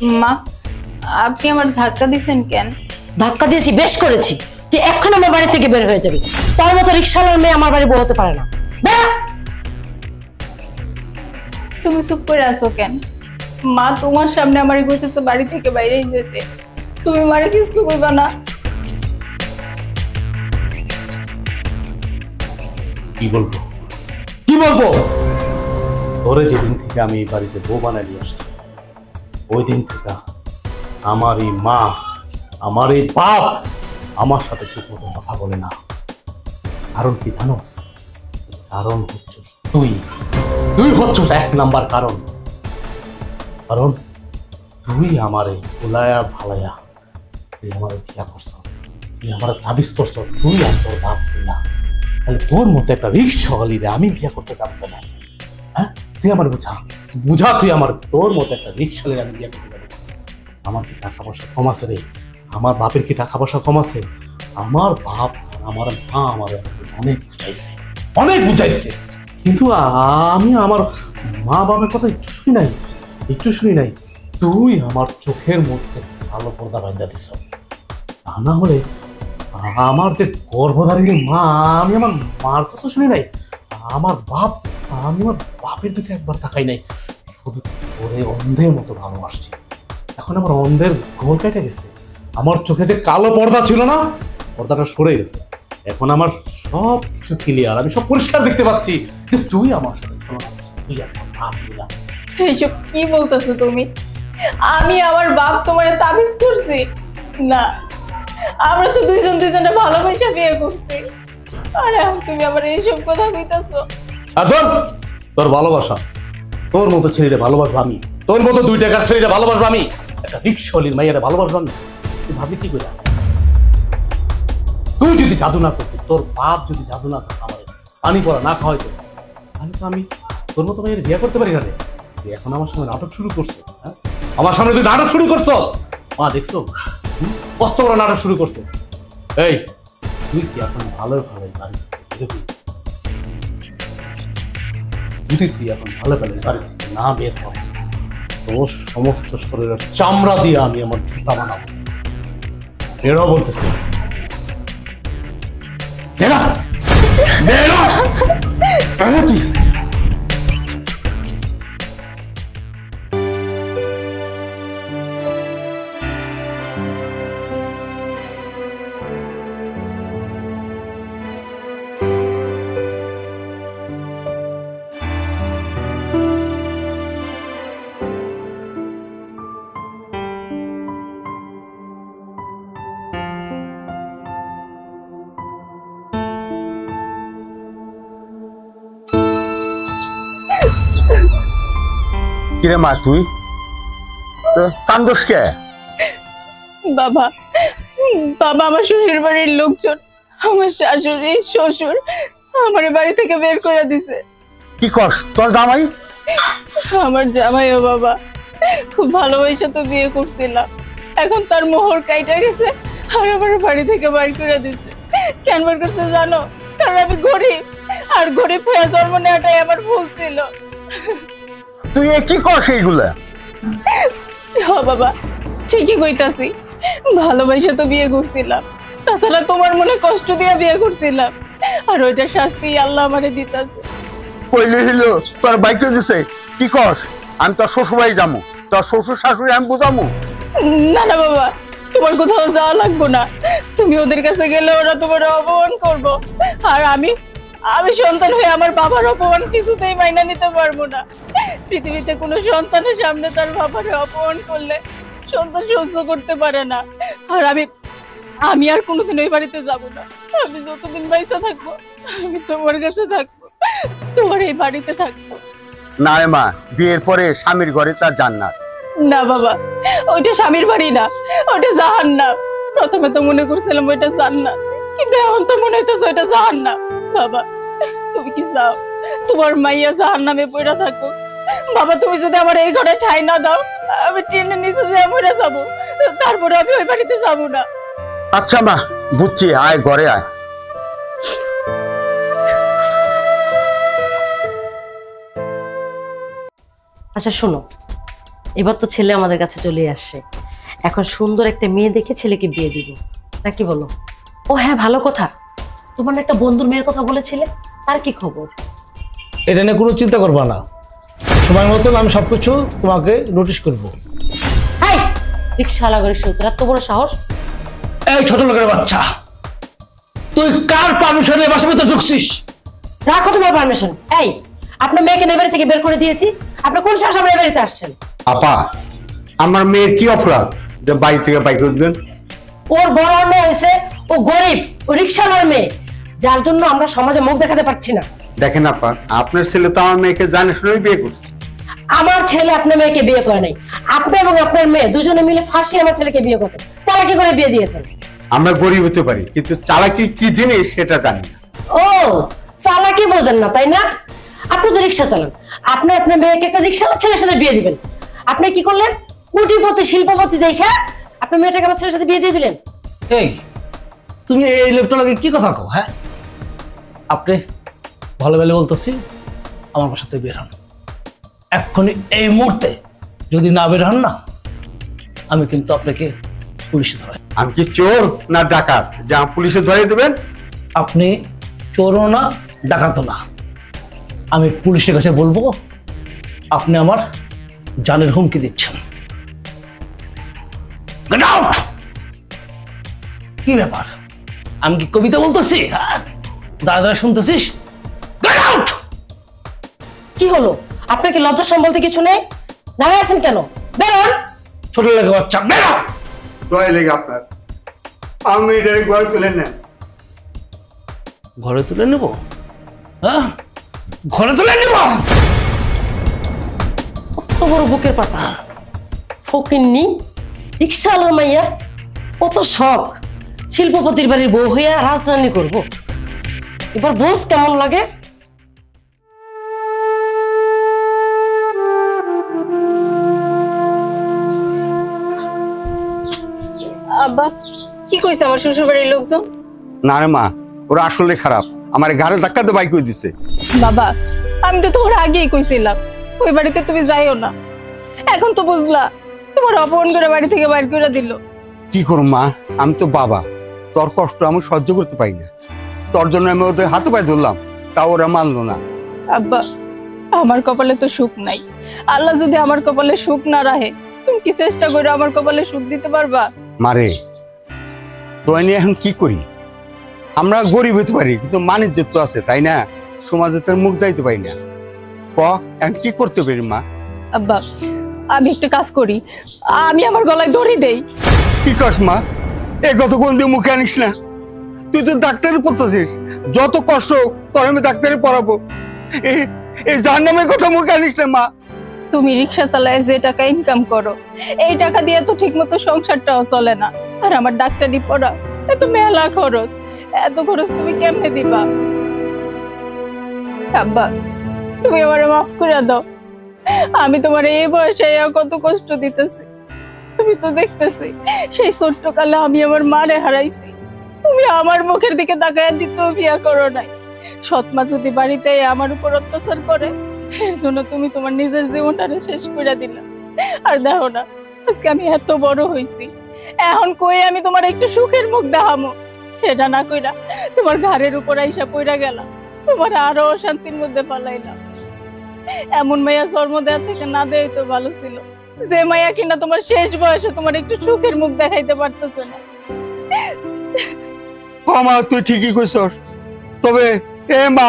মা, আপনি আমার ধাক্কা দিছেন কেন? ধাক্কা দিয়েছি, বেশ করেছি। তুই এখন আমার বাড়ি থেকে বের হয়ে যাবি। তার মতো রিকশাওয়ালার মেয়ে আমার বাড়ি বউ হতে পারে না। তুমি চুপ করে আসো কেন? মা তোমার সামনে আমার কইতেছে বাড়ি থেকে বাইরেই যেতে, তুমি মারে কিছু কইবা না? কি বলবো কি বলবো? ধরে যেদিন থেকে আমি এই বাড়িতে বউ বানাই নিয়ে আসছি, ওই দিন থেকে আমার এই মা, আমার এই বাপ আমার সাথে ঠিক মতো কথা বলে না। কারণ কি জানোস? কারণ হচ্ছে তুই তুই হচ্ছিস এক নাম্বার কারণ। কারণ তুই আমারে ভুলায়া ভালায়া তুই আমার বিয়া করছ, তুই আমার তাবিজ করছ, তুই আর তোর বাপ না। তাহলে তোর মতো একটা রিক্সাওয়ালিরে আমি বিয়া করতে চাপ কেন? হ্যাঁ, তুই আমার বুঝা বুঝা তুই আমার তোর মতো একটা রিক্সাওয়ালিরে আমি বিয়া করতে যাবো? আমার কি টাকা পয়সা কম আছে রে? আমার বাপের কি টাকা পয়সা কম আছে? আমার বাপ আমার মা আমার অনেক বুঝাইছে, অনেক বুঝাইছে, কিন্তু আমি আমার মা বাবার কথা একটু শুনি নাই, একটু শুনি নাই। তুই আমার চোখের মধ্যে ভালো পর্দা বাঁধা দিস। তা না হলে আমার যে গর্ভধারিণী মা, আমি আমার মার কথা শুনি নাই। আমার বাপ, আমি আমার বাপের দিকে একবার তাকাই নাই, শুধু ওরে অন্ধের মতো ভালোবাসছি। এখন আমার অন্ধের গোল কেটে গেছে। আমার চোখে যে কালো পর্দা ছিল না, পর্দাটা সরে গেছে। এখন আমার সব কিছু ক্লিয়ার, আমি সব পরিষ্কার দেখতে পাচ্ছি যে তুই আমার সাথে তুই আমার বাপ দিলা। এইসব কি বলতেছো তুমি? আমি আমার বাপ তোমার তাবিজ করছি না, আমরা তো দুইজন দুইজনের ভালোবাসা বিয়ে করছি। আরে তুমি আবার এইসব কথা কইতাছো? এখন তোর ভালোবাসা, তোর মতো ছেলেটা ভালোবাসবো আমি, তোর মতো 2 টাকার ছেলেটা ভালোবাসবো আমি, একটা রিক্সাওয়ালির মাইয়ারে ভালোবাসবো আমি? তুই ভাবলি কি করে? তুই যদি জাদু না করতি, তোর বাপ যদি জাদু না করতো, আমার পানি পড়া না খাওয়াইতো, তাহলে তো আমি তোর মতো মাইয়ারে বিয়ে করতে পারি না রে। তুই এখন আমার সামনে নাটক শুরু করছো। হ্যাঁ, আমার সামনে তুই নাটক শুরু করছো। মা দেখছো কত বড় নাটক শুরু করছে। এই তুই কি এখন ভালো ভালো বাড়ি থেকে যদি তুই এখন ভালো ভালো বাড়ি থেকে না বের হও, তোর সমস্ত শরীরের চামড়া দিয়ে আমি আমার জুতা বানাবো। বেরো বলতেছি, বেরো বেরো তুই। কিরে মা, তুই কান্দোস কে? বাবা, বাবা আমার শ্বশুর বাড়ির লোকজন, আমার শাশুড়ি শ্বশুর আমার বাড়ি থেকে বের করে দিছে। কি কস? তোর জামাই? আমার জামাইও বাবা, খুব ভালোবাসা তো বিয়ে করছিলাম, এখন তার মোহর কাইটা গেছে আর আমার বাড়ি থেকে বের করে দিছে। কেন বের করছে জানো? কারণ আমি গরিব, আর গরিব হয়ে জন্ম নেওয়াটাই আমার ভুল ছিল। তুই কি কস এইগুলা? হ্যাঁ বাবা, ঠিকই কইতাছি, ভালোবাসা তো বিয়ে করছিলাম, তাছাড়া তোমার মনে কষ্ট দিয়ে বিয়ে করছিলাম, আর ওইটার শাস্তি আল্লাহ আমারে দিতাছে। কইলে হইলো তোর বাইকে দিছে। কি কস? আমি তোর শ্বশুর বাড়ি যাবো, তোর শ্বশুর শাশুড়ি আমি বুঝামু? না না বাবা, তোমার কোথাও যাওয়া লাগবো না, তুমি ওদের কাছে গেলে ওরা তোমার অপমান করবো, আর আমি সন্তান হয়ে আমার বাবার অপমান কিছুতেই মাইনা নিতে পারবো না। পৃথিবীতে কোনো সন্তানের সামনে তার বাবার অপমান করলে সন্তান সহ্য করতে পারে না। আর আমি আর কোনোদিন ওই বাড়িতে যাব না। আমি যতদিন বাইসা থাকবো আমি তোমার কাছে থাকবো, তোমার এই বাড়িতে থাকবো। না রে মা, বিয়ের পরে স্বামীর ঘরে তার জান্নাত। না বাবা, ওইটা স্বামীর বাড়ি না, ওইটা জাহান্নাম। প্রথমে তো মনে করছিলাম ওইটা জান্নাত, কিন্তু এখন তো মনে হইতেছে ওইটা জাহান্নাম। বাবা, তুমি কি চাও তোমার মাইয়া জাহান্নামে পড়া থাকো? বাবা, তুমি যদি আমার এই ঘরে ঠাই না দাও, আমি ট্রেনের নিচে যে মরে যাবো, তারপরে আমি ওই বাড়িতে যাবো না। আচ্ছা মা, বুঝছি, আয় ঘরে আয়। আচ্ছা শোনো, এবার তো ছেলে আমাদের কাছে চলে আসছে, এখন সুন্দর একটা মেয়ে দেখে ছেলেকে বিয়ে দিব, নাকি বলো? ও হ্যাঁ, ভালো কথা, তোমার না একটা বন্ধুর মেয়ের কথা বলেছিলে, তার কি খবর? এটা নিয়ে কোনো চিন্তা করবা না, সময় মতন আমি সবকিছু তোমাকে নোটিশ করব। হাই, রিক্সাওয়ালা করে তোর এত বড় সাহস! এই ছোট লোকের বাচ্চা, তুই কার পারমিশনে বাসার ভিতরে ঢুকছিস? রাখো তোমার পারমিশন। এই, আপনার মেয়েকে নেবারি থেকে বের করে দিয়েছি, আপনি কোন সাহস আমার বাড়িতে আসছেন? আপা, আমার মেয়ের কি অপরাধ যে বাড়ি থেকে বাইক করে দিলেন? ওর বড় মেয়ে হয়েছে, ও গরিব, ও রিক্সাওয়ালার মেয়ে, যার জন্য আমরা সমাজে মুখ দেখাতে পারছি না। দেখেন আপা, আপনার ছেলে তো আমার মেয়েকে জানে শুনেই বিয়ে করছে। আমার ছেলে আপনার মেয়েকে বিয়ে করে নাই, আপনি এবং আপনার মেয়ে দুজনে মিলে ফাঁসি আমার ছেলেকে বিয়ে করছেন, চালাকি করে বিয়ে দিয়েছেন। আমরা গরিব হতে পারি, কিন্তু চালাকি কি জিনিস সেটা জানি না। ও, চালাকি বোঝেন না তাই না? আপনি তো রিক্সা চালান, আপনি আপনার মেয়েকে একটা রিক্সাওয়ালা ছেলের সাথে বিয়ে দিবেন, আপনি কি করলেন? কোটিপতি শিল্পপতি দেখে আপনার মেয়েটাকে আমার ছেলের সাথে বিয়ে দিয়ে দিলেন। এই তুমি এই ল্যাপটপ লাগে কি কথা কও? হ্যাঁ, আপনি ভালো ভালো বলতেছি, আমার বাসা থেকে বের হন এক্ষুনি, এই মুহূর্তে। যদি না বের হন না, আমি কিন্তু আপনাকে পুলিশে ধরাই। আমি কি চোর না ডাকাত যা পুলিশে ধরে দেবেন? আপনি চোরও না, ডাকাতও না। আমি পুলিশের কাছে বলবো আপনি আমার জানের হুমকি দিচ্ছেন। Get out! কি ব্যাপার, আমি কি কবিতা বলতেছি? হ্যাঁ, দাদা শুনতেছিস? Get out! কি হলো, আপনার কি লজ্জা সম্বলতে কিছু নেই? দাঁড়ায় আছেন কেন? বেরোন! ছোট লেগে বাচ্চা, বেরো! দয়া লেগে আপনার, আমি এটারে ঘরে তুলে নেন। ঘরে তুলে নেব? হ্যাঁ, ঘরে তুলে নেব? কত বড় বুকের পাটা, ফকিন্নি, রিক্সাওয়ালার মাইয়া, কত শখ শিল্পপতির বাড়ির বউ হইয়া রাজরানি করব। এবার বোঝ কেমন লাগে। আব্বা, কি কইছে আমার শ্বশুর বাড়ির লোকজন? না রে মা, ওরা আসলে খারাপ, আমার ঘাড়ে ধাক্কা দিয়ে বাইক করে দিছে। বাবা, আমি তো তোমার আগেই কইছিলাম ওই বাড়িতে তুমি যাইও না, এখন তো বুঝলা তোমার অপমান করে বাড়ি থেকে বাইর করে দিল। কি করব মা, আমি তো বাবা, তোর কষ্ট আমি সহ্য করতে পারি না, তোর জন্য আমি ওদের হাতে পায়ে ধরলাম, তাও ওরা মানলো না। আব্বা, আমার কপালে তো সুখ নাই, আল্লাহ যদি আমার কপালে সুখ না রাখে, তুমি কি চেষ্টা করে আমার কপালে সুখ দিতে পারবা? মারে, তো নিয়ে এখন কি করি? আমরা গরিব হতে পারি, কিন্তু মানিজ্য তো আছে তাই না? সমাজে তার মুখ দাইতে পারি না। এখন কি করতে পারি মা? আব্বা, আমি একটা কাজ করি, আমি আমার গলায় দড়ি দেই। কি কস মা? এই কথা কোন দিয়ে মুখে আনিস না, তুই তো ডাক্তারি পড়তেছিস, যত কষ্ট তোর আমি ডাক্তারি পড়াবো, এই জাহান্নামের কথা মুখে আনিস না মা। তুমি রিক্সা চালায় যে টাকা ইনকাম করো, এই টাকা দিয়ে তো ঠিক মতো সংসারটাও চলে না, আর আমার ডাক্তারি পড়া এত মেলা খরচ, এত খরচ তুমি কেমনে দিবা? আব্বা, তুমি আমারে মাফ করে দাও, আমি তোমার এই বয়সে কত কষ্ট দিতেছি, তুমি তো দেখতেছি সেই ছোট্ট কালে আমি আমার মারে হারাইছি, তুমি আমার মুখের দিকে তাকায় দিতেও বিয়া করো নাই। সৎ মা যদি বাড়িতে আমার উপর অত্যাচার করে, এর জন্য তুমি তোমার নিজের জীবনটারে শেষ করে দিলা। আর দেখো না, আজকে আমি এত বড় হইছি, এখন কই আমি তোমার একটু সুখের মুখ দেখামো, সেটা না কইরা তোমার ঘাড়ের উপর আইসা পইরা গেলাম, তোমার আরো অশান্তির মধ্যে পালাইলাম। এমন মাইয়া জন্ম দেওয়া থেকে না দেয় তো ভালো ছিল, যে মাইয়া কিনা তোমার শেষ বয়সে তোমার একটু সুখের মুখ দেখাইতে পারতেছে না। মা তুই ঠিকই কইছস, তবে এ মা,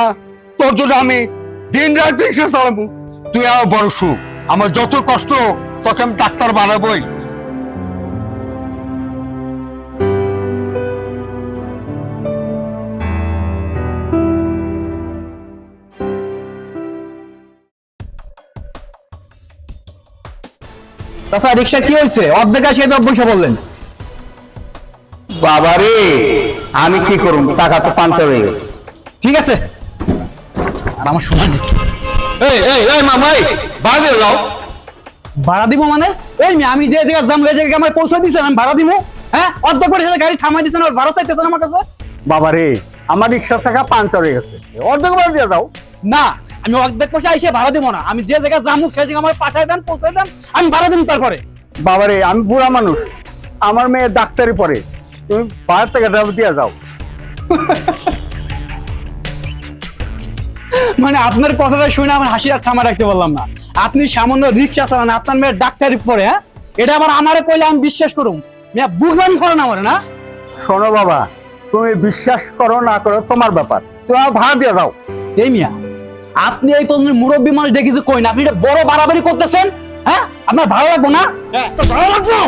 তোর জন্য আমি দিন রাত রিক্সা চালাবো, তুই আমার বড় সুখ, আমার যত কষ্ট হোক তোকে আমি ডাক্তার বানাবোই। চাচা রিক্সা কি হয়েছে? অর্ধেক আসে তো পয়সা বললেন। বাবারে, আমি কি করব, টাকা তো পাঞ্চার হয়ে গেছে। ঠিক আছে, আর আমার শোনা নেই। এই এই এই মামাই, ভাড়া দিয়ে যাও। ভাড়া দিব মানে? এই আমি যে জায়গায় যাম ওই জায়গায় আমার পৌঁছে দিছেন, আমি ভাড়া দিব? হ্যাঁ, অর্ধেক করে গাড়ি থামাই দিছেন আর ভাড়া চাইতেছেন আমার কাছে? বাবারে, আমার রিক্সা চাকা পাঞ্চার হয়ে গেছে, অর্ধেক ভাড়া দিয়ে যাও। না, আমি অর্ধেক পয়সা এসে ভাড়া দিব না। আমি যে জায়গায় যাবো সেই জায়গায় আমার পাঠায় দেন, পৌঁছায় দেন, আমি ভাড়া দিব তারপরে। বাবারে আমি বুড়া মানুষ, আমার মেয়ে ডাক্তারি পড়ে, তুমি 5,000 টাকা দিয়ে যাও। মানে আপনার কথাটা শুনে আমার হাসি আর থামা রাখতে বললাম না। আপনি সামান্য রিক্সা চালান, আপনার মেয়ের ডাক্তারি পড়ে, হ্যাঁ এটা আবার আমারে কইলে আমি বিশ্বাস করুম? মেয়ে বুঝলাম করেন আমার না। শোনো বাবা, তুমি বিশ্বাস করো না করো তোমার ব্যাপার, তুমি আমার ভাড়া দিয়ে যাও। এই মিয়া, আপনি এই পর্যন্ত মুরব্বী মানুষ দেখে কিছু কই না, আপনি এটা বড় বাড়াবাড়ি করতেছেন। হ্যাঁ আপনার ভালো লাগবো না? তো ভালো লাগবো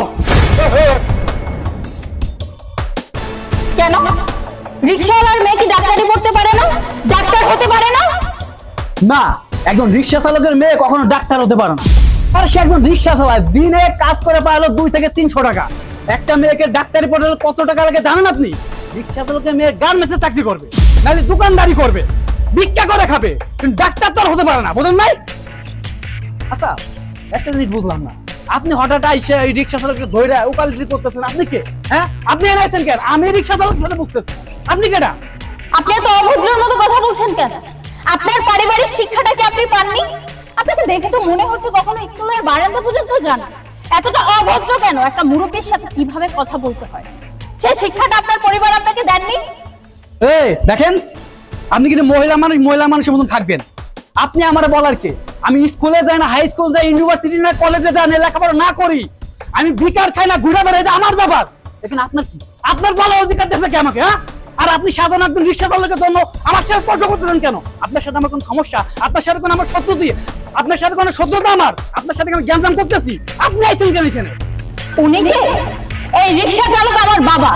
কেন? রিক্সাওয়ালার মেয়ে কি ডাক্তারি পড়তে পারে না? ডাক্তার হতে পারে না? না, একজন রিক্সা চালকের মেয়ে কখনো ডাক্তার হতে পারে না। আর সে একজন রিক্সা চালায়, দিনে কাজ করে পায় 2 থেকে 300 টাকা। একটা মেয়েকে ডাক্তারি পড়লে কত টাকা লাগে জানেন আপনি? রিক্সা চালকের মেয়ে গার্মেন্টসে চাকরি করবে, নাহলে দোকানদারি করবে, ভিক্ষা করে খাবে, কিন্তু ডাক্তার তো আর হতে পারে না, বুঝেন নাই? আচ্ছা একটা জিনিস বুঝলাম না, আপনি হঠাৎ আইসে এই রিক্সা চালককে ধরে ওকালতি করতেছেন, আপনি কে? হ্যাঁ আপনি এনেছেন কেন? আমি রিক্সা চালকের সাথে বুঝতেছি, আপনি কেটা? আপনি এত অভদ্রের মতো কথা বলছেন কেন? আপনার পারিবারিক শিক্ষাটা কি আপনি পাননি? আপনাকে দেখে তো মনে হচ্ছে কখনো স্কুলের বারান্দা পর্যন্ত যান। এতটা অভদ্র কেন? একটা মুরব্বীর সাথে কিভাবে কথা বলতে হয় সেই শিক্ষাটা আপনার পরিবার আপনাকে দেননি? এই দেখেন, আপনি কিন্তু মহিলা মানুষের মতন থাকবেন। আপনি আমারে বলার কে? আমি স্কুলে যাই না, হাই স্কুল যাই, ইউনিভার্সিটি না, কলেজে যাই না, লেখাপড়া না করি, আমি বিকার খাই না, ঘুরে বেড়াই, এটা আমার ব্যাপার। এখানে আপনার কি? আপনার বলার অধিকার দিয়েছে কে আমাকে? হ্যাঁ, আর আপনি সাধারণ একজন রিক্সা চালকের জন্য আমার সাথে তর্ক করতেছেন কেন? আপনার সাথে আমার কোনো সমস্যা? আপনার সাথে কোনো আমার শত্রু দিয়ে? আপনার সাথে কোনো শত্রুতা আমার? আপনার সাথে আমি জ্ঞান করতেছি, আপনি আইছেন কেন এখানে? উনি কে? এই রিক্সা চালক আমার বাবা।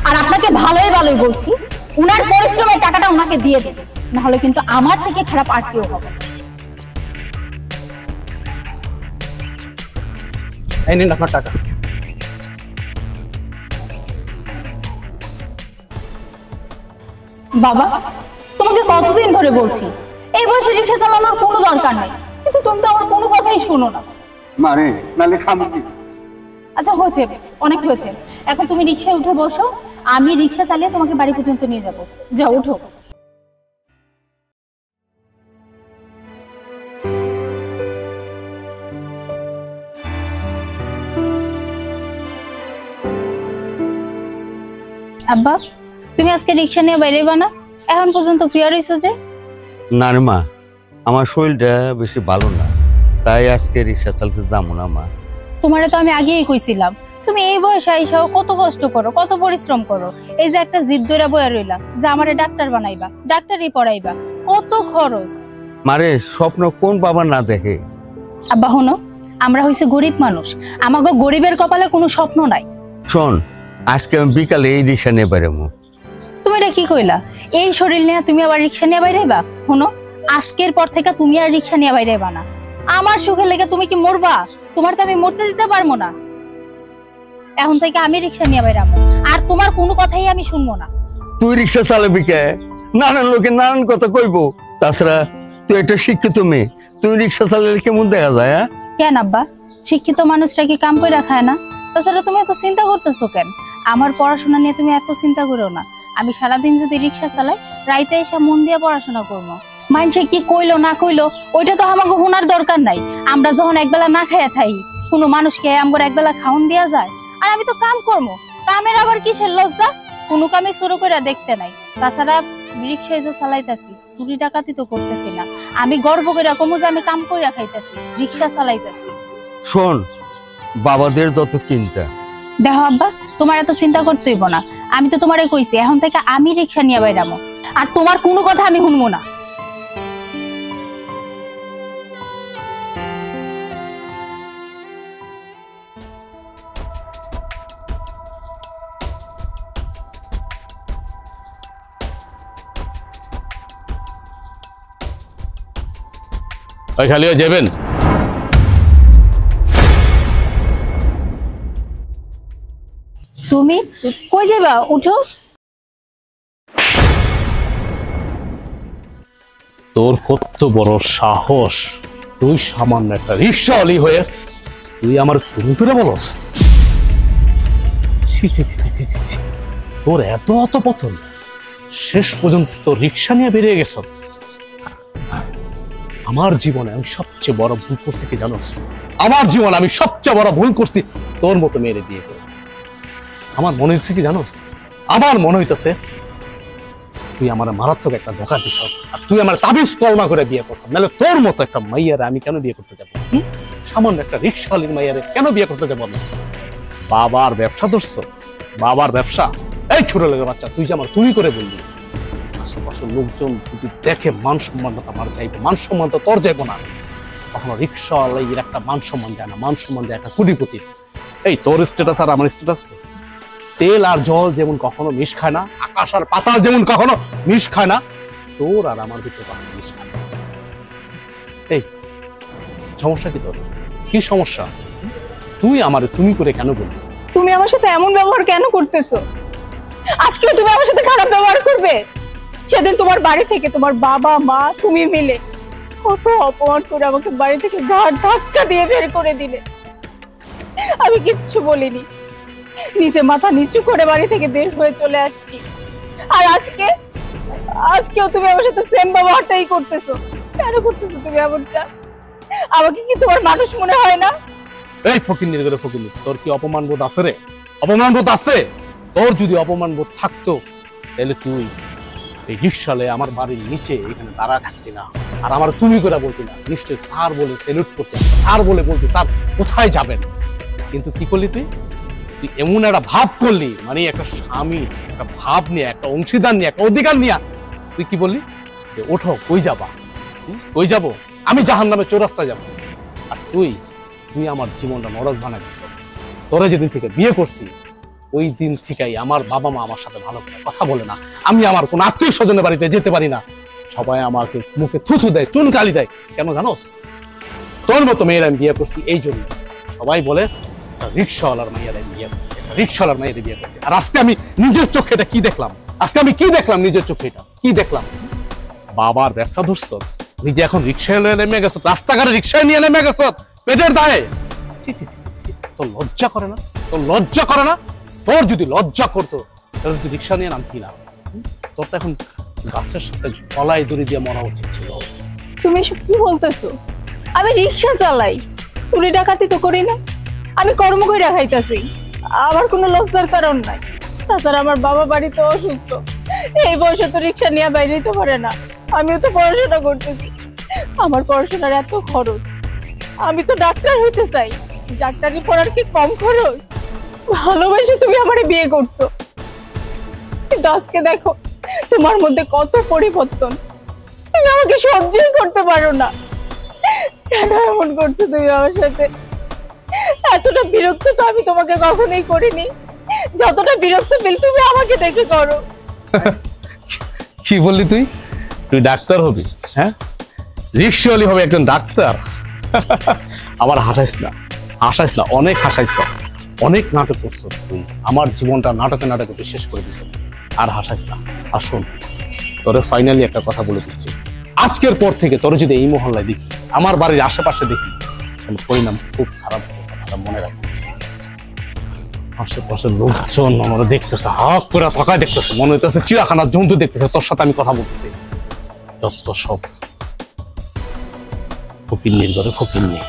আর আপনাকে ভালোই ভালোই বলছি, উনার পরিশ্রমের টাকাটা উনাকে দিয়ে দিন, না হলে কিন্তু আমার থেকে খারাপ আর কেউ হবে। এই নিন আপনার টাকা। বাবা, তোমাকে কতদিন ধরে বলছি এই বয়সে রিক্সা চালানোর কোনো দরকার নেই, কিন্তু তুমি তো আমার কোনো কথাই শোনো না। মানে নালে সামগ্রী। আচ্ছা হয়েছে, অনেক হয়েছে, এখন তুমি রিক্সায় উঠে বসো, আমি রিক্সা চালিয়ে তোমাকে বাড়ি পর্যন্ত নিয়ে যাবো। যাও উঠো। আব্বা, তুমি আজকে রিক্সা নিয়ে বাইরে না? এখন পর্যন্ত ফ্রি হইছো যে? না রে মা, আমার শরীরটা বেশি ভালো না, তাই আজকে রিক্সা চালাতে যাবো না মা। তোমারে তো আমি আগেই কইছিলাম, তুমি এই বয়সে আইসাও কত কষ্ট করো, কত পরিশ্রম করো। এই যে একটা জিদ ধরে বইয়া রইলা যে আমারে ডাক্তার বানাইবা, ডাক্তারি পড়াইবা, কত খরচ। মারে স্বপ্ন কোন বাবা না দেখে? আব্বা হনো, আমরা হইছে গরিব মানুষ, আমাগো গরিবের কপালে কোনো স্বপ্ন নাই। শোন, আজকে আমি বিকালে এই রিক্সা নিয়ে বেরোবো। তুমি এটা কি কইলা? এই শরীর নিয়ে তুমি আবার রিক্সা নিয়ে বাইরেবা? হনো, আজকের পর থেকে তুমি আর রিক্সা নিয়ে বাইরেবা না। আমার সুখের লেগে তুমি কি মরবা? তোমার তো আমি মরতে দিতে পারবো না। এখন থেকে আমি রিক্সা নিয়ে বাইরাবো, আর তোমার কোনো কথাই আমি শুনবো না। তুই রিক্সা চালাবি কে? নানান লোকে নানান কথা কইবো। তাছাড়া তুই একটা শিক্ষিত মেয়ে, তুই রিক্সা চালালে কেমন দেখা যায়? কেন আব্বা, শিক্ষিত মানুষরা কি কাম করে খায় না? তাছাড়া তুমি এত চিন্তা করতেছো কেন? আমার পড়াশোনা নিয়ে তুমি এত চিন্তা করো না। আমি সারাদিন যদি রিক্সা চালাই, রাইতে এসে মন দিয়ে পড়াশোনা করবো। মানুষে কি কইলো না কইলো ওইটা তো আমাকে শোনার দরকার নাই। আমরা যখন একবেলা না খাইয়া থাই, কোনো মানুষকে আমার একবেলা খাওন দেওয়া যায়? আর আমি তো কাম করবো, কামের আবার কিসের লজ্জা? কোনো কামে শুরু করে দেখতে নাই। তাছাড়া রিক্সায় তো চালাইতেছি, চুরি ডাকাতি তো করতেছি না। আমি গর্ব করে কমু যে আমি কাম করে খাইতেছি, রিক্সা চালাইতেছি। শোন, বাবাদের যত চিন্তা। দেখো আব্বা, তোমার এত চিন্তা করতে হইব না। আমি তো তোমারে কইছি এখন থেকে আমি রিক্সা নিয়ে বাইরামো, আর তোমার কোনো কথা আমি শুনবো না। খালি যাবেন? তুমি কই যাবা? উঠো। তোর কত বড় সাহস, তুই সামান্য একটা রিক্সাওয়ালি হয়ে তুই আমার ঘুরে ফিরে বলস? তোর এত পতন, শেষ পর্যন্ত রিক্সা নিয়ে বেরিয়ে গেছ। আমার জীবনে আমি সবচেয়ে বড় ভুল করছি কি জানো? আমার জীবনে আমি সবচেয়ে বড় ভুল করছি তোর মতো মেয়েরে বিয়ে করে। আমার মনে হচ্ছে কি জানো, আমার মনে হইতেছে তুই আমার মারাত্মক একটা ধোকা দিস, আর তুই আমার তাবিজ কলমা করে বিয়ে করছ। নাহলে তোর মতো একটা মাইয়ারে আমি কেন বিয়ে করতে যাবো? সামান্য একটা রিক্সাওয়ালির মাইয়ারে কেন বিয়ে করতে যাবো আমি? বাবার ব্যবসা ধরছ, বাবার ব্যবসা। এই ছোট লোকের বাচ্চা, তুই যে আমার তুমি করে বললি, আশেপাশের লোকজন যদি দেখে মান সম্মানটা আমার চাইবে, মান সম্মান তো তোর যাইবো না। কখনো রিক্সাওয়ালার একটা মান সম্মান দেয় না, মান সম্মান দেয় একটা কোটিপতি। এই তোর স্ট্যাটাস আর আমার স্ট্যাটাস, তেল আর জল যেমন কখনো মিশ খায় না, আকাশ আর পাতাল যেমন কখনো মিশ খায় না, তোর আর আমার ভিতরে কখনো মিশ খায় না। এই সমস্যা কি তোর? কি সমস্যা? তুই আমার তুমি করে কেন বলবি? তুমি আমার সাথে এমন ব্যবহার কেন করতেছো? আজকেও তুমি আমার সাথে খারাপ ব্যবহার করবে? সেদিন তোমার বাড়ি থেকে তোমার বাবা মা তুমি মিলে কত অপমান করে আমাকে বাড়ি থেকে ঘাট ধাক্কা দিয়ে বের করে দিলে। আমি কিচ্ছু বলিনি, নিচে মাথা নিচু করে বাড়ি থেকে বের হয়ে চলে আসছি। আর আজকেও তুমি আমার সাথে সেম ব্যবহারটাই করতেছো। কেন করতেছো তুমি এমনটা? আমাকে কি তোমার মানুষ মনে হয় না? এই ফকিন্নির করে ফকিন্নি, তোর কি অপমান বোধ আছে রে? অপমান বোধ আছে? তোর যদি অপমান বোধ থাকতো তাহলে তুই এই রিক্সালে আমার বাড়ির নিচে এখানে দাঁড়ায় থাকতি না, আর আমার তুমি করে বলতি না। নিশ্চয়ই স্যার বলে সেলুট করতে, স্যার বলে বলতি স্যার কোথায় যাবেন। কিন্তু কি করলি তুই? তুই এমন একটা ভাব করলি, মানে একটা স্বামী একটা ভাব নিয়ে, একটা অংশীদার নিয়ে, একটা অধিকার নিয়ে তুই কি বললি যে ওঠো, কই যাবা? কই যাবো? আমি জাহান্নামে চৌরাস্তায় যাবো। আর তুই আমার জীবনটা নরক বানাই দিছ। তোরা যেদিন থেকে বিয়ে করছি ওই দিন থেকেই আমার বাবা মা আমার সাথে ভালো করে কথা বলে না, আমি আমার কোন আত্মীয় স্বজনের বাড়িতে যেতে পারি না। সবাই আমাকে মুখে থুথু দেয়, চুনকালি দেয়। কেন জানোস? তোর মতো মেয়েরা আমি বিয়ে করছি এই জন্য। সবাই বলে রিক্সাওয়ালার মাইয়ারা বিয়ে করছে, রিক্সাওয়ালার মাইয়ারা বিয়ে করছে। আর আজকে আমি নিজের চোখে এটা কি দেখলাম? আজকে আমি কি দেখলাম নিজের চোখে? এটা কি দেখলাম? বাবার ব্যবসা ধরছ, নিজে এখন রিক্সায় নেমে গেছ, রাস্তাঘাটে রিক্সায় নিয়ে নেমে গেছ পেটের দায়ে। ছি ছি ছি ছি, তোর লজ্জা করে না? তোর লজ্জা করে না? তোর যদি লজ্জা করতো তাহলে তুই রিক্সা নিয়ে নামতি না। তোর তো এখন গাছের সাথে গলায় দড়ি দিয়ে মরা উচিত ছিল। তুমি এসব কি বলতেছো? আমি রিক্সা চালাই, চুরি ডাকাতি তো করি না। আমি কর্ম করে খাইতাছি, আমার কোনো লজ্জার কারণ নাই। তাছাড়া আমার বাবা বাড়িতে অসুস্থ, এই বয়সে তো রিক্সা নিয়ে বাইরে যেতে পারে না। আমিও তো পড়াশোনা করতেছি, আমার পড়াশোনার এত খরচ। আমি তো ডাক্তার হইতে চাই, ডাক্তারি পড়ার কি কম খরচ? ভালোবেসে তুমি আমারে বিয়ে করছো, কিন্তু আজকে দেখো তোমার মধ্যে কত পরিবর্তন। তুমি আমাকে সহ্যই করতে পারো না। কেন এমন করছো তুমি আমার সাথে? এতটা বিরক্ত তো আমি তোমাকে কখনোই করিনি, যতটা বিরক্ত ফিল তুমি আমাকে দেখে করো। কি বললি তুই? তুই ডাক্তার হবি? হ্যাঁ, রিক্সাওয়ালি হবে একজন ডাক্তার? আবার হাসাইস না, হাসাইস না, অনেক হাসাইছ, অনেক নাটক করছো তুই। আমার জীবনটা নাটকে নাটকে তুই শেষ করে দিছ। আর হাসাইস না। আর শোন, তোরে ফাইনালি একটা কথা বলে দিচ্ছি, আজকের পর থেকে তোরে যদি এই মহল্লায় দেখি, আমার বাড়ির আশেপাশে দেখি, তাহলে পরিণাম খুব খারাপ হবে, কথাটা মনে রাখিস। আশেপাশের লোকজন আমরা দেখতেছে, হাক করে থাকায় দেখতেছে, মনে হইতেছে চিড়াখানার জন্তু দেখতেছে। তোর সাথে আমি কথা বলতেছি, যত সব ফকিন্নির ঘরে ফকিন্নি।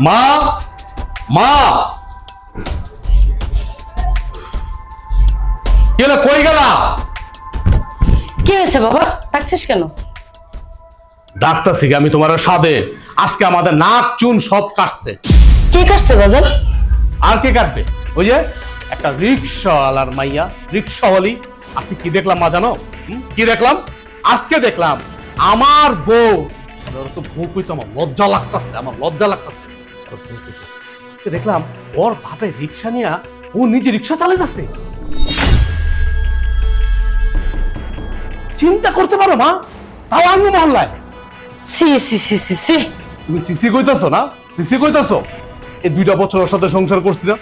মা, মা, গেলে কই গেলা? কি হয়েছে বাবা, ডাকছিস কেন? ডাক্তার থেকে আমি তোমার সাদে আজকে আমাদের নাক চুন সব কাটছে। কে কাটছে বাজান? আর কে কাটবে? ওই যে একটা রিক্সাওয়ালার মাইয়া, রিক্সাওয়ালি। আজকে কি দেখলাম মা জানো? কি দেখলাম? আজকে দেখলাম আমার বউ, তো বউ কইতো আমার লজ্জা লাগতেছে, আমার লজ্জা লাগতেছে। দেখলাম ওর বাপে রিক্সা নিয়ে ও নিজে রিক্সা চালাইতেছে। চিন্তা করতে পারো মা, তাও আঙ্গু মহল্লায়। সি সি সি সি সি তুমি সিসি কইতাছো না, সিসি কইতাছো? এই 2টা বছর ওর সাথে সংসার করছি না,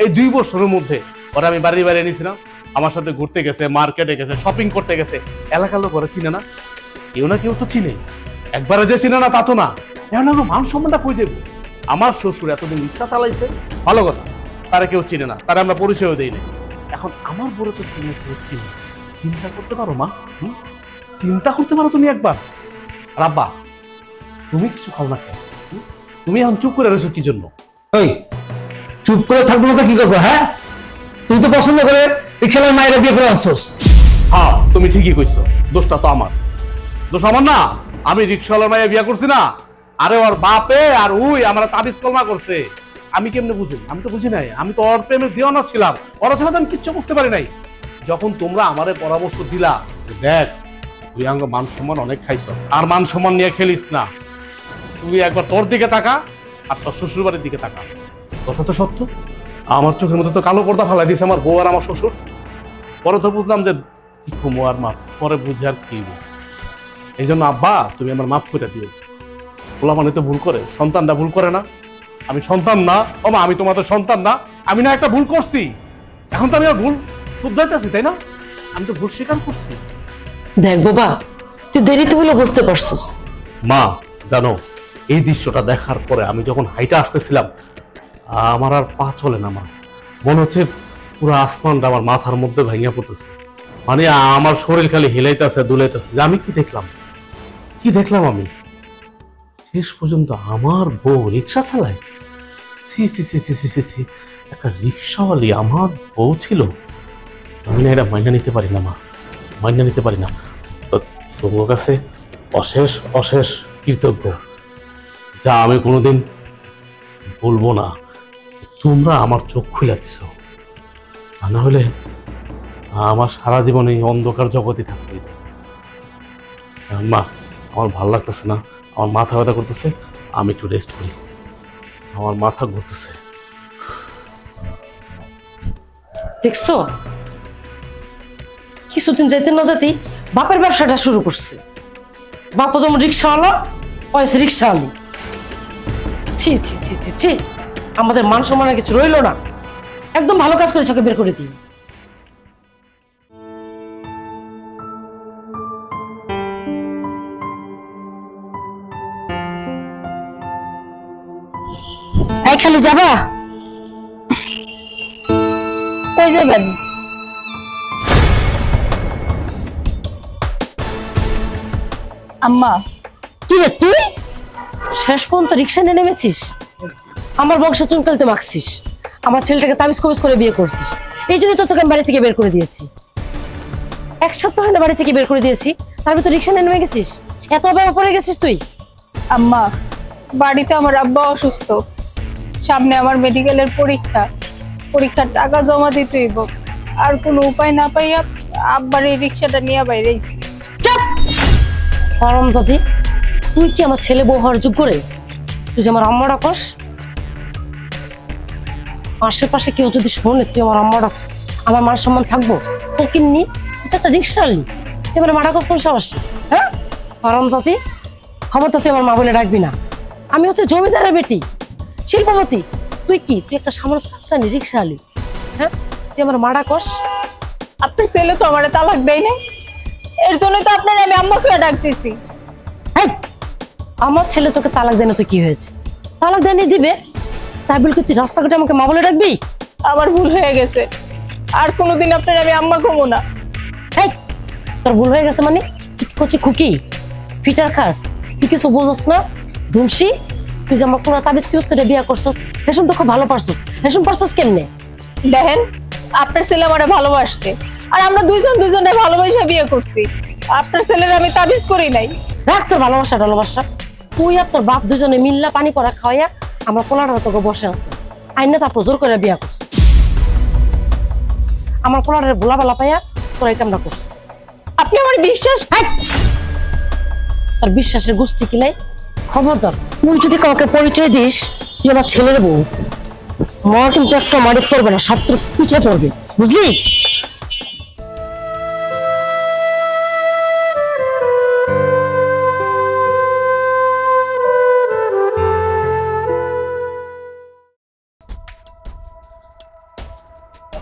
এই 2 বছরের মধ্যে ওরা আমি বাড়ি বাড়ি এনেছি না, আমার সাথে ঘুরতে গেছে, মার্কেটে গেছে, শপিং করতে গেছে। এলাকার লোক ওরা চিনে না, কেউ না কেউ তো চিনে। একবারে যে চিনে না তা তো না। এখন আমার মান সম্মানটা কই যাবো? আমার শ্বশুর এতদিন রিক্সা চালাইছে, ভালো কথা, তারা কেউ চিনে না, তারা আমরা পরিচয়ও দেই না। এখন আমার বড় তো চিনে কেউ চিনে। চিন্তা করতে পারো মা, চিন্তা করতে পারো তুমি একবার। রাব্বা, তুমি কিছু খাও না কেন? তুমি এখন চুপ করে রয়েছো কি জন্য? ওই চুপ করে থাকবো না তো কি করবো? হ্যাঁ, তুই তো পছন্দ করে রিক্সাওয়ালার মায়ের বিয়ে করে আনছোস। হ্যাঁ, তুমি ঠিকই কইছো, দোষটা তো আমার। দোষ আমার না, আমি রিক্সাওয়ালার মায়ে বিয়া করছি না। আরে ওর বাপে আর ওই আমার তাবিজ কলমা করছে। আমি কেমনে বুঝি? আমি তো বুঝি নাই, আমি তো ওর প্রেমের দিওয়ানা ছিলাম। ওরা ছাড়া তো আমি কিচ্ছু বুঝতে পারি নাই। যখন তোমরা আমারে পরামর্শ দিলা, দেখ তুই আঙ্গ মান সম্মান অনেক খাইছ, আর মান সম্মান নিয়ে খেলিস না। তুই একবার তোর দিকে তাকা আর তোর শ্বশুর বাড়ির দিকে তাকা। কথা তো সত্য, আমার চোখের মধ্যে তো কালো পর্দা ফালাই দিয়েছে আমার বউ আর আমার শ্বশুর। পরে তো বুঝলাম যে কি কমো আর মাপ, পরে বুঝে আর কি। এই জন্য আব্বা, তুমি আমার মাফ করে দিও। ওলা মানে তো ভুল করে, সন্তানটা ভুল করে না? আমি সন্তান না ও মা, আমি তোমাদের সন্তান না? আমি না একটা ভুল করছি, এখন তো আমি আর ভুল শুধরাইতেছি, তাই না? আমি তো ভুল স্বীকার করছি। দেখ বাবা, তুই দেরিতে হলো বুঝতে পারছিস। মা জানো, এই দৃশ্যটা দেখার পরে আমি যখন হাইটা আসতেছিলাম, আমার আর পা চলে না মা। মনে হচ্ছে পুরো আসমানটা আমার মাথার মধ্যে ভেঙে পড়তেছে। মানে আমার শরীর খালি হিলাইতেছে, দুলাইতেছে যে আমি কি দেখলাম, কি দেখলাম আমি। শেষ পর্যন্ত আমার বউ রিক্সা চালায়। সি সি সি সি সি সি সি, একটা রিক্সাওয়ালি আমার বউ ছিল। আমি না এটা মাইনা নিতে পারি না মা, মাইনা নিতে পারি না। তো তোমার কাছে অশেষ অশেষ কৃতজ্ঞ, যা আমি কোনোদিন বলবো না। তোমরা আমার চোখ খুলে দিচ্ছ, না হলে আমার সারা জীবন এই অন্ধকার জগতে থাকবে। মা, আমার ভালো লাগতেছে না, আমার মাথা ব্যথা করতেছে, আমি একটু রেস্ট করি, আমার মাথা ঘুরতেছে। দেখছো, কিছুদিন যাইতে না যেতেই বাপের ব্যবসাটা শুরু করছে। বাপ যেমন রিক্সাওয়ালা, পয়সা রিক্সাওয়ালি। ছি ছি ছি ছি ছি, আমাদের মান সম্মানের কিছু রইলো না। একদম ভালো কাজ করে চোখে বের করে দিই। এই খালি যাবা? কই যাবেন? আম্মা, কি রে তুই শেষ পর্যন্ত রিক্সা নিয়ে নেমেছিস? আমার বংশ চুনকালিতে মাখছিস, আমার ছেলেটাকে তাবিজ কবিজ করে বিয়ে করছিস। এই জন্যই তো তোকে আমি বাড়ি থেকে বের করে দিয়েছি। 1 সপ্তাহ হয় না বাড়ি থেকে বের করে দিয়েছি, তার ভিতর রিক্সা নিয়ে নেমে গেছিস। এত অভাবে পড়ে গেছিস তুই। আম্মা, বাড়িতে আমার আব্বা অসুস্থ, সামনে আমার মেডিকেলের পরীক্ষা, পরীক্ষার টাকা জমা দিতে হইব। আর কোনো উপায় না পাইয়া আব্বার এই রিক্সাটা নিয়ে বাইরেছি। চুপ হারামজাদি, তুই কি আমার ছেলে বউ হওয়ার যোগ্য রে? তুই যে আমার আম্মা ডাকস, আশেপাশে কেউ যদি শোনে তুই আমার আম্মা ডাকস, আমার মান সম্মান থাকবো? ফকিন্নি, তুই তো একটা রিক্সা আনলি, তুই আমার মা ডাকস কোন সাহসে? হ্যাঁ হারামজাদি, খবর তো তুই আমার মা বলে ডাকবি না। আমি হচ্ছে জমিদারের বেটি, শিল্পপতি। তুই কি, তুই একটা সামান্য চাকরানি রিক্সা আনলি? হ্যাঁ, তুই আমার মা ডাকস? আপনার ছেলে তো আমার তালাক দেয় নাই, এর জন্য তো আপনার আমি আম্মাকে ডাকতেছি। আমার ছেলে তোকে তালাক দেয় না তো কি হয়েছে? তালাক দেয়নি দিবে, তাই বলে কি তুই রাস্তাঘাটে আমাকে মা বলে ডাকবি? আমার ভুল হয়ে গেছে, আর কোনোদিন আপনার আমি আম্মা কমো না। তোর ভুল হয়ে গেছে মানে? করছি খুকি ফিটার খাস, তুই কিছু বোঝস না ধুমসি। তুই যে আমার পুরো তাবিজ কিউজ করে বিয়ে করছস, হেসম তো খুব ভালো পারছস। হেসম পারছস কেমনে? দেখেন, আপনার ছেলে আমারে ভালোবাসছে, আর আমরা দুইজনে ভালোবাসা বিয়ে করছি। আপনার ছেলের আমি তাবিজ করি নাই। রাখ তোর ভালোবাসা ভালোবাসা। তুই আর তোর বাপ দুজনে মিল্লা পানি পড়া খাওয়াইয়া আমরা পোলাটা তোকে বসে আছে আইনা, তারপর জোর করে বিয়া করছিস। আমার পোলাটার ভোলা বেলা পাইয়া তোর এই কামটা করছিস। আপনি আমার বিশ্বাস, তোর বিশ্বাসের গোষ্ঠী কিলাই। খবরদার তুই যদি কাউকে পরিচয় দিস তুই আমার ছেলের বউ, মা কিন্তু একটা মারি পড়বে না, শত্রু পিছিয়ে পড়বে, বুঝলি?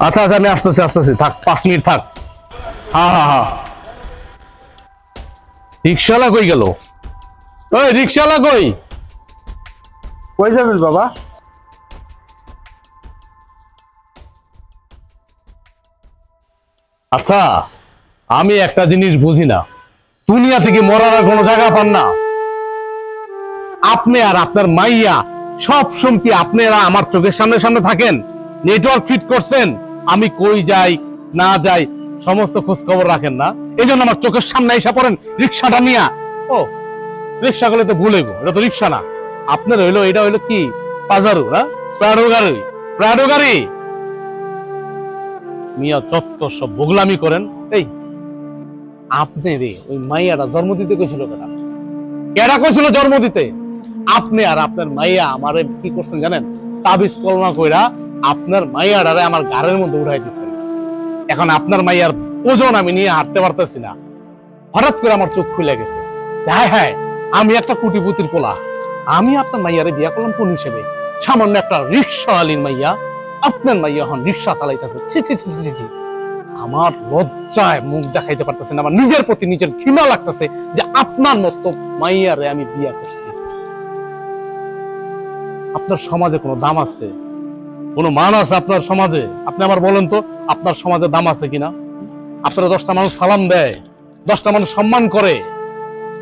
আচ্ছা আচ্ছা আমি আসতেছি আসতেছি, থাক 5 মিনিট থাক। হ্যাঁ হ্যাঁ হ্যাঁ। রিক্সাওয়ালা কই গেল? ওই রিক্সাওয়ালা কই? কই যাবেন বাবা? আচ্ছা আমি একটা জিনিস বুঝি না, দুনিয়া থেকে মরার আর কোনো জায়গা পান না? আপনি আর আপনার মাইয়া সব সময় কি আপনারা আমার চোখের সামনে সামনে থাকেন? নেটওয়ার্ক ফিট করছেন, আমি কই যাই না যাই সমস্ত খোঁজ খবর রাখেন না, এই জন্য আমার চোখের সামনে এসে পড়েন রিক্সাটা নিয়া। ও রিক্সা করলে তো ভুলে গো, এটা তো রিক্সা না, আপনার হইলো এটা হইলো কি পাজারু না প্রাডো গাড়ি, প্রাডো গাড়ি। মিয়া চত্ব সব বগলামি করেন। এই আপনি রে ওই মাইয়াটা জন্ম দিতে কইছিল কেডা? কেডা কইছিল জন্ম দিতে? আপনি আর আপনার মাইয়া আমারে কি করছেন জানেন? তাবিজ কলমা কইরা আপনার মাইয়াটারে আমার ঘাড়ের মধ্যে উঠাই দিচ্ছেন। এখন আপনার মাইয়ার ওজন আমি নিয়ে হাঁটতে পারতেছি না। হঠাৎ করে আমার চোখ খুলে গেছে, হ্যাঁ হ্যাঁ আমি একটা কোটিপতির পোলা, আমি আপনার মাইয়ারে বিয়া করলাম কোন হিসেবে? সামান্য একটা রিক্সাওয়ালির মাইয়া, আপনার মাইয়া এখন রিক্সা চালাইতেছে। ছি ছি ছি ছি ছি, আমার লজ্জায় মুখ দেখাইতে পারতেছে না, আমার নিজের প্রতি নিজের ঘৃণা লাগতেছে যে আপনার মতো মাইয়ারে আমি বিয়া করছি। আপনার সমাজে কোনো দাম আছে, কোনো মান আছে আপনার সমাজে? আপনি আবার বলেন তো আপনার সমাজে দাম আছে কিনা? আপনারা 10টা মানুষ সালাম দেয়, 10টা মানুষ সম্মান করে,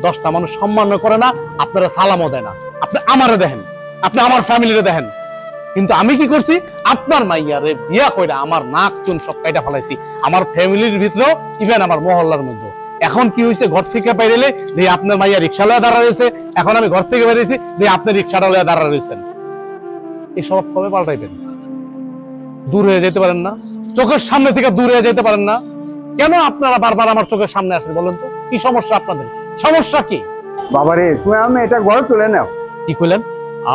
10টা মানুষ সম্মান করে না, আপনারা সালামও দেয় না। আপনি আমারে দেখেন, আপনি আমার ফ্যামিলিরে দেখেন, কিন্তু আমি কি করছি? আপনার মাইয়ারে বিয়া কইরা আমার নাক চুন সব কাইটা ফেলাইছি, আমার ফ্যামিলির ভিতরেও, ইভেন আমার মহল্লার মধ্যে। এখন কি হয়েছে? ঘর থেকে বাইরেলে আপনার মাইয়া রিক্সা লয়ে দাঁড়া রয়েছে, এখন আমি ঘর থেকে বেরিয়েছি আপনি রিক্সাটা লয়ে দাঁড়া রয়েছেন। এই সব কবে পাল্টাইবেন? দূর হয়ে যেতে পারেন না? চোখের সামনে থেকে দূর হয়ে যেতে পারেন না? কেন আপনারা বারবার আমার চোখের সামনে আসেন বলেন তো? কি সমস্যা আপনাদের? সমস্যা কি? বাবারে তুমি আমি এটা ঘরে তুলে নাও। কি কইলেন?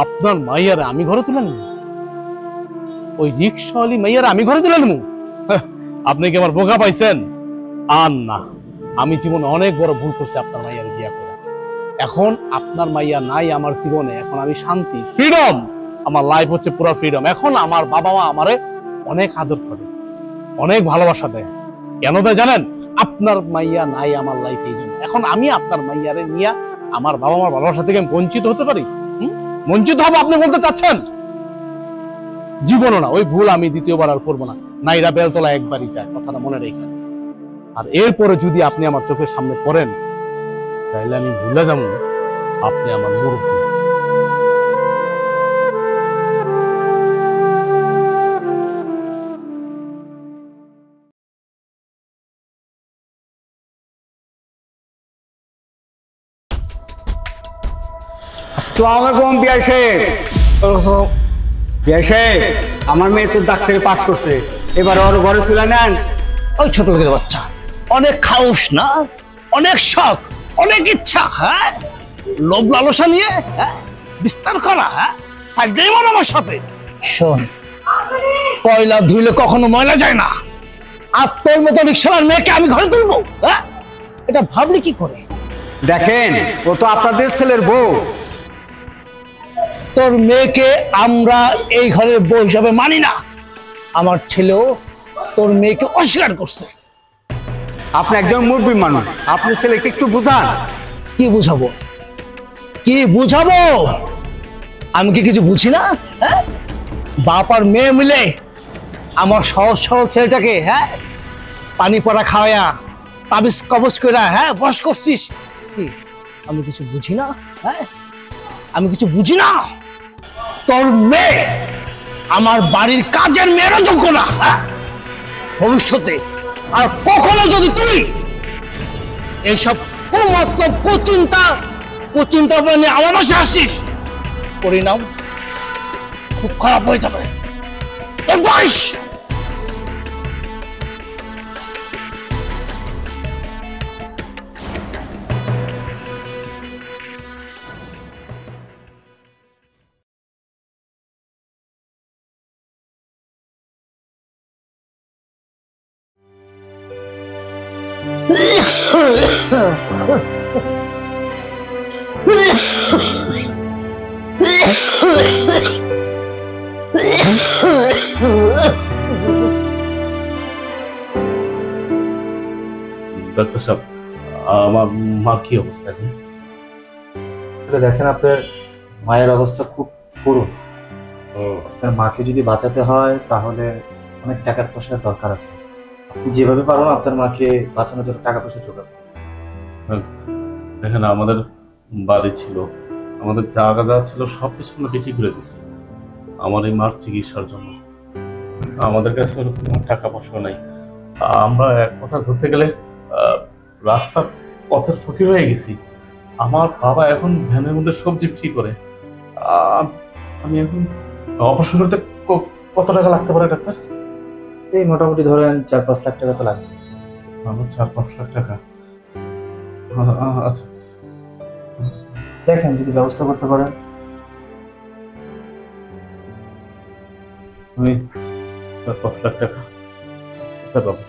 আপনার মাইয়ারে আমি ঘরে তুলে নিব? ওই রিক্সাওয়ালি মাইয়ারে আমি ঘরে তুলে নিব? আপনি কি আমার বোকা পাইছেন? আর না, আমি জীবনে অনেক বড় ভুল করছি আপনার মাইয়ারে বিয়া করে। এখন আপনার মাইয়া নাই আমার জীবনে, এখন আমি শান্তি, ফ্রিডম, আমার লাইফ হচ্ছে পুরো ফ্রিডম। এখন আমার বাবা মা আমারে অনেক আদর করে, অনেক ভালোবাসা দেয়। কেন দেয় জানেন? আপনার মাইয়া নাই আমার লাইফে, এই জন্য। এখন আমি আপনার মাইয়ারে নিয়ে আমার বাবা মার ভালোবাসা থেকে বঞ্চিত হতে পারি? বঞ্চিত হবো আপনি বলতে চাচ্ছেন? জীবনও না, ওই ভুল আমি দ্বিতীয়বার আর করবো না। নাইরা বেলতলা একবারই যায়, কথাটা মনে রেখে। আর এরপরে যদি আপনি আমার চোখের সামনে পড়েন, তাহলে আমি ভুলে যাবো আপনি আমার মুরব্বী। আসসালামু আলাইকুম বিআই সাহেব। বিআই সাহেব, আমার মেয়ে তো ডাক্তারি পাস করছে, এবার ওর ঘরে তুলে নেন। ওই ছোট লোকের বাচ্চা, অনেক খাউস না, অনেক শখ, অনেক ইচ্ছা, হ্যাঁ, লোভ লালসা নিয়ে বিস্তার করা, হ্যাঁ, ফাইজদারি মার আমার সাথে। শোন, কয়লা ধুইলে কখনো ময়লা যায় না। আর তোর মতো রিক্সাওয়ালার মেয়েকে আমি ঘরে তুলবো? হ্যাঁ, এটা ভাবলি কি করে? দেখেন, ও তো আপনাদের ছেলের বউ। তোর মেয়েকে আমরা এই ঘরের বউ হিসাবে মানি না। আমার ছেলেও তোর মেয়েকে অস্বীকার করছে। আপনি একজন মুরব্বী মানুষ, আপনি ছেলেকে একটু বুঝান। কি বুঝাবো? কি বুঝাবো? আমি কি কিছু বুঝি না? হ্যাঁ, বাপ আর মেয়ে মিলে আমার সহজ সরল ছেলেটাকে, হ্যাঁ, পানি পড়া খাওয়া, তাবিজ কবজ করে, হ্যাঁ, বস করছিস। কি আমি কিছু বুঝি না? হ্যাঁ, আমি কিছু বুঝি না? তোর মেয়ে আমার বাড়ির কাজের মেয়েরও যোগ্য না। হ্যাঁ, ভবিষ্যতে আর কখনো যদি তুই এইসব কুমতলব কুচিন্তা নিয়ে আমার বাসায় আসিস, পরিণাম খুব খারাপ হয়ে যাবে। তোর বয়স ডাক্তার সাহেব, আমার মার কি অবস্থা এখন? দেখেন আপনার মায়ের অবস্থা খুব করুণ। আপনার মাকে যদি বাঁচাতে হয় তাহলে অনেক টাকার পয়সার দরকার আছে। আপনি যেভাবে পারেন আপনার মাকে বাঁচানোর জন্য টাকা পয়সা জোগাড় করুন। দেখেন, আমাদের বাড়ি ছিল, আমাদের জায়গা যা ছিল সবকিছু আমরা বিক্রি করে দিছি আমার এই মার চিকিৎসার জন্য। আমাদের কাছে ওরকম টাকা পয়সা নাই। আমরা এক কথা ধরতে গেলে রাস্তার পথের ফকির হয়ে গেছি। আমার বাবা এখন ভ্যানের মধ্যে সবজি বিক্রি করে। আমি এখন অপারেশন করতে কত টাকা লাগতে পারে ডাক্তার? এই মোটামুটি ধরেন 4-5 লাখ টাকা তো লাগবে। আমার 4-5 লাখ টাকা? আচ্ছা, দেখেন যদি ব্যবস্থা করতে পারেন। আমি 4-5 লাখ টাকা কোথায় পাবো?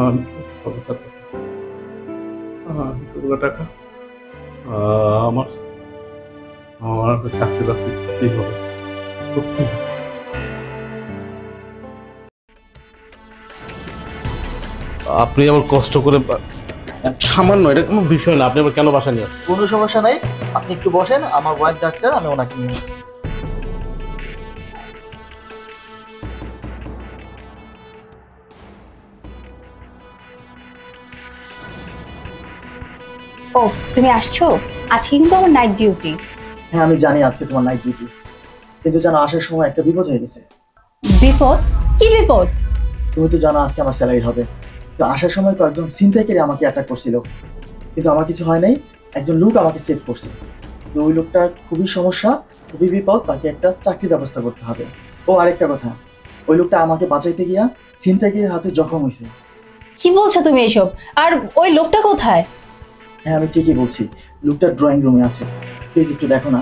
আমি কোথায় পাবো 4-5 লাখ টাকা? আমার একটা চাকরি বাকরি করতেই হবে, করতেই হবে। আপনি আবার কষ্ট করে সামান্য, এটা কোনো বিষয় না, আপনি আবার কেন বাসা নিয়ে আসছেন? কোনো সমস্যা নাই, আপনি একটু বসেন, আমার ওয়াইফ ডাক্তার, আমি ওনাকে নিয়ে আসছি। ও তুমি আসছো? আজকে কিন্তু আমার নাইট ডিউটি। হ্যাঁ আমি জানি আজকে তোমার নাইট ডিউটি, কিন্তু জানো আসার সময় একটা বিপদ হয়ে গেছে। বিপদ? কি বিপদ? তুমি তো জানো আজকে আমার স্যালারি হবে, তো আসার সময় কয়েকজন ছিনতাইকারী আমাকে অ্যাটাক করছিল, কিন্তু আমার কিছু হয় নাই, একজন লোক আমাকে সেভ করছে। তো ওই লোকটার খুবই সমস্যা, খুবই বিপদ, তাকে একটা চাকরির ব্যবস্থা করতে হবে। ও আরেকটা কথা, ওই লোকটা আমাকে বাঁচাইতে গিয়া ছিনতাইকারীর হাতে জখম হয়েছে। কি বলছো তুমি এসব? আর ওই লোকটা কোথায়? হ্যাঁ আমি ঠিকই বলছি, লোকটা ড্রয়িং রুমে আছে, প্লিজ একটু দেখো না।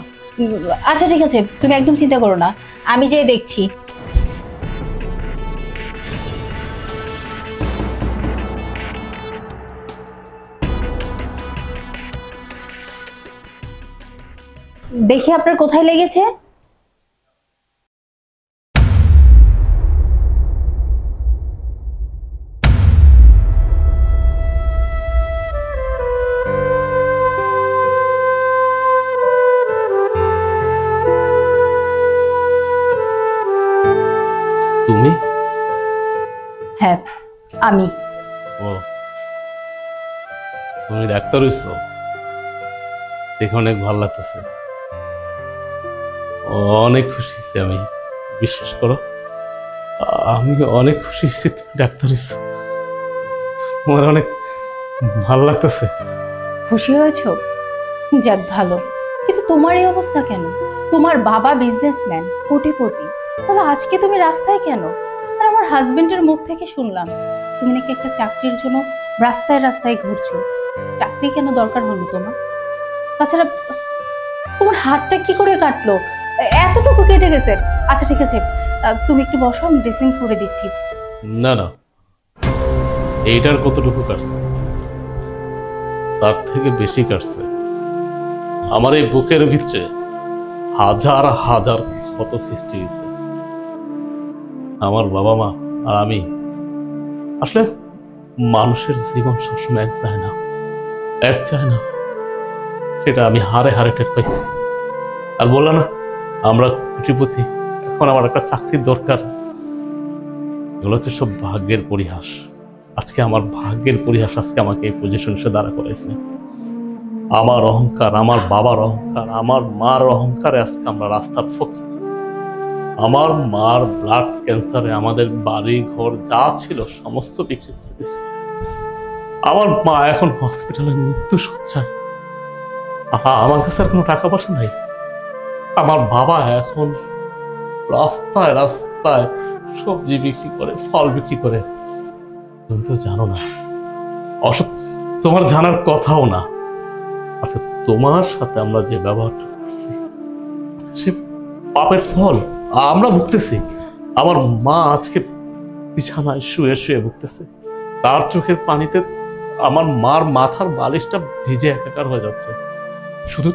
আচ্ছা ঠিক আছে, তুমি একদম চিন্তা করো না, আমি যেয়ে দেখছি। দেখি আপনার কোথায় লেগেছে। তুমি? হ্যাঁ আমি। ও, তুমি ডাক্তার হইছো? দেখে অনেক ভালো লাগতেছে, অনেক খুশি হচ্ছি আমি, বিশ্বাস করো আমি অনেক খুশি হচ্ছি তুমি ডাক্তার হইছো, তোমার অনেক ভালো লাগতেছে। খুশি হয়েছো? যাক ভালো, কিন্তু তোমার এই অবস্থা কেন? তোমার বাবা বিজনেসম্যান, কোটিপতি, তাহলে আজকে তুমি রাস্তায় কেন? আর আমার হাজবেন্ডের মুখ থেকে শুনলাম তুমি নাকি একটা চাকরির জন্য রাস্তায় রাস্তায় ঘুরছো। চাকরি কেন দরকার হলো তোমার? তাছাড়া তোমার হাতটা কি করে কাটলো? এতটুকু কেটে গেছে। আচ্ছা ঠিক আছে, তুমি একটু বসো, আমি ড্রেসিং করে দিচ্ছি। না না, এইটার কতটুকু কাটছে, তার থেকে বেশি কাটছে। আমার এই বুকের ভিতরে হাজার হাজার ক্ষত সৃষ্টি হয়েছে। আমার বাবা মা আর আমি, আসলে মানুষের জীবন সবসময় এক চায় না, এক চায় না, সেটা আমি হারে হারে টের পাইছি। আর বললাম না আমরা কোটিপতি, এখন আমার একটা চাকরির দরকার। এগুলো হচ্ছে সব ভাগ্যের পরিহাস। আজকে আমার ভাগ্যের পরিহাস আজকে আমাকে এই পজিশন এসে দাঁড়া করাইছে। আমার অহংকার, আমার বাবার অহংকার, আমার মার অহংকারে আজকে আমরা রাস্তার ফকির। আমার মার ব্লাড ক্যান্সারে আমাদের বাড়ি ঘর যা ছিল সমস্ত বিক্রি করে দিয়েছে। আমার মা এখন হসপিটালে মৃত্যু শয্যায়। আমার কাছে আর কোনো টাকা পয়সা নাই। আমার বাবা এখন রাস্তায় রাস্তায় সবজি বিক্রি করে, ফল বিক্রি করে। তুমি তো জানো না, অসৎ তোমার জানার কথাও না। আচ্ছা তোমার সাথে আমরা যে ব্যবহারটা করছি সে পাপের ফল আমরা ভুগতেছি। আমার মা আজকে বিছানায় শুয়ে শুয়ে ভুগতেছে, তার চোখের পানিতে আমার মার মাথার বালিশটা ভিজে একাকার হয়ে যাচ্ছে। শুধু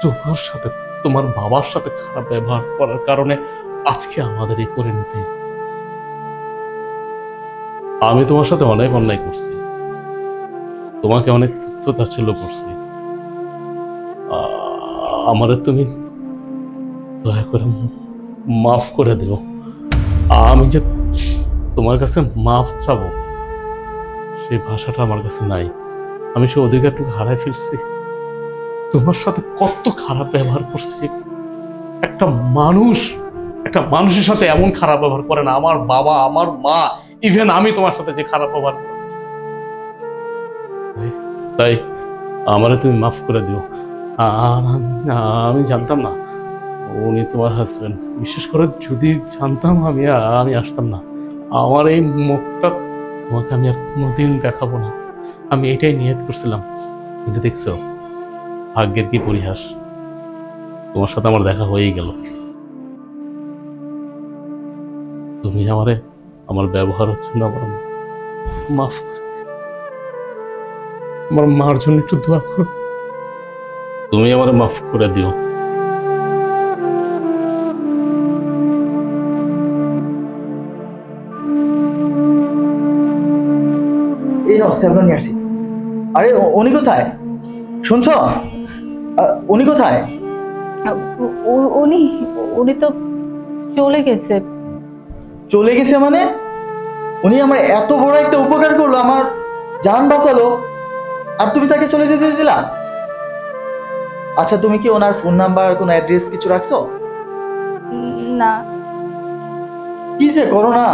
তোমার সাথে, তোমার বাবার সাথে খারাপ ব্যবহার করার কারণে আজকে আমাদের এই পরিণতি। আমি তোমার সাথে অনেক অন্যায় করছি, তোমাকে অনেক তুচ্ছ-তাচ্ছিল্য করছি। আমারে তুমি দয়া করে মাফ করে দিও। আমি যে তোমার কাছে মাফ চাবো সেই ভাষাটা আমার কাছে নাই। আমি সে অধিকারটুকু হারাই ফেলছি। তোমার সাথে কত খারাপ ব্যবহার করছি। একটা মানুষের সাথে এমন খারাপ ব্যবহার করে না। আমার বাবা, আমার মা, ইভেন আমি তোমার সাথে যে খারাপ ব্যবহার করছি, তাই আমারে তুমি মাফ করে দিও। আর আমি জানতাম না উনি তোমার হাজবেন্ড। বিশেষ করে যদি জানতাম আমি আসতাম না। আমার এই মুখটা তোমাকে আমি আর কোনোদিন দেখাবো না, আমি এটাই নিয়ত করছিলাম। কিন্তু দেখছো ভাগ্যের কি পরিহাস, তোমার সাথে আমার দেখা হয়েই গেল। তুমি আমার ব্যবহার হচ্ছে না, আমার মাফ করে দিও। আমার মার জন্য একটু দোয়া করো, তুমি আমার মাফ করে দিও। এই স্যামরন নিয়ে আসছি। আরে উনি কোথায় শুনছো? উনি কোথায়? উনি তো চলে গেছে। চলে গেছে মানে? উনি আমার এত বড় একটা উপকার করলো, আমার জান বাঁচালো, আর তুমি তাকে চলে যেতে দিলা? আচ্ছা, তুমি কি ওনার ফোন নাম্বার, কোনো অ্যাড্রেস কিছু রাখছো? না। কি যে করো না।